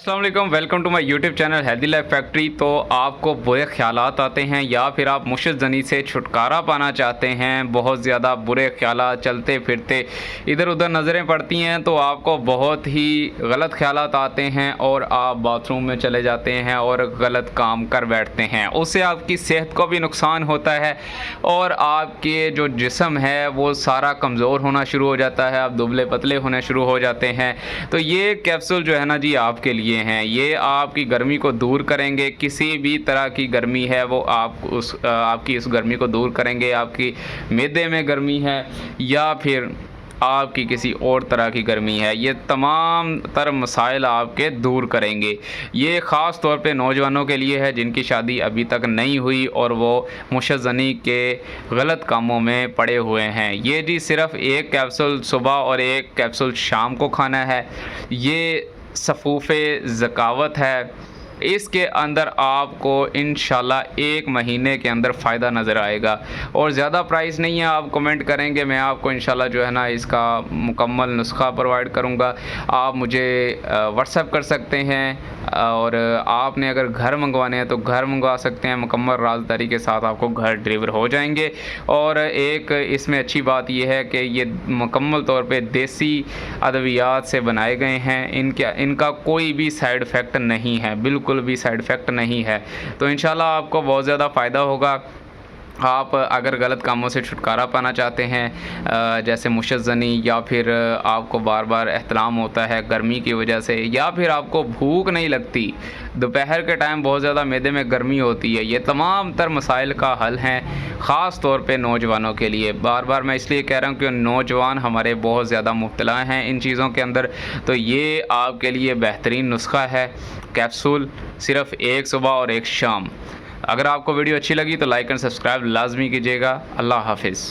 अस्सलाम वालेकुम, welcome to my YouTube channel healthy life factory. तो आपको बुरे ख्यालात आते हैं या फिर आप मुशज़्ज़नी से छुटकारा पाना चाहते हैं, बहुत ज़्यादा बुरे ख्यालात चलते फिरते इधर उधर नज़रें पड़ती हैं तो आपको बहुत ही गलत ख्यालात आते हैं और आप बाथरूम में चले जाते हैं और गलत काम कर बैठते हैं। उससे आपकी सेहत को भी नुकसान होता है और आपके जो जिस्म है वो सारा कमज़ोर होना शुरू हो जाता है, आप दुबले पतले होने शुरू हो जाते हैं। तो ये कैप्सूल जो है ना जी आपके लिए हैं, ये आपकी गर्मी को दूर करेंगे। किसी भी तरह की गर्मी है वो आपकी इस गर्मी को दूर करेंगे। आपकी मैदे में गर्मी है या फिर आपकी किसी और तरह की गर्मी है, ये तमाम तर मसाइल आपके दूर करेंगे। ये ख़ास तौर पे नौजवानों के लिए है जिनकी शादी अभी तक नहीं हुई और वो मुशज़्ज़नी के गलत कामों में पड़े हुए हैं। ये जी सिर्फ़ एक कैप्सूल सुबह और एक कैप्सूल शाम को खाना है। ये सफ़ूफ़े ज़कावत है। इसके अंदर आपको इंशाल्लाह 1 महीने के अंदर फ़ायदा नज़र आएगा और ज़्यादा प्राइस नहीं है। आप कमेंट करेंगे, मैं आपको इंशाल्लाह जो है ना इसका मुकम्मल नुस्खा प्रोवाइड करूँगा। आप मुझे व्हाट्सएप कर सकते हैं और आपने अगर घर मंगवाने हैं तो घर मंगवा सकते हैं। मुकम्मल राज़दारी के साथ आपको घर डिलीवर हो जाएंगे। और एक इसमें अच्छी बात यह है कि ये मुकम्मल तौर पे देसी अद्वियात से बनाए गए हैं। इनका कोई भी साइड इफ़ेक्ट नहीं है, बिल्कुल भी साइड इफ़ेक्ट नहीं है। तो इंशाल्लाह आपको बहुत ज़्यादा फ़ायदा होगा। आप अगर गलत कामों से छुटकारा पाना चाहते हैं, जैसे मुशज़्ज़नी या फिर आपको बार बार एहतलाम होता है गर्मी की वजह से, या फिर आपको भूख नहीं लगती, दोपहर के टाइम बहुत ज़्यादा मैदे में गर्मी होती है, ये तमाम तर मसाइल का हल हैं ख़ास तौर पे नौजवानों के लिए। बार बार मैं इसलिए कह रहा हूँ कि नौजवान हमारे बहुत ज़्यादा मुब्तला हैं इन चीज़ों के अंदर। तो ये आपके लिए बेहतरीन नुस्खा है, कैप्सूल सिर्फ़ एक सुबह और एक शाम। अगर आपको वीडियो अच्छी लगी तो लाइक एंड सब्सक्राइब लाजमी कीजिएगा। अल्लाह हाफ़िज़।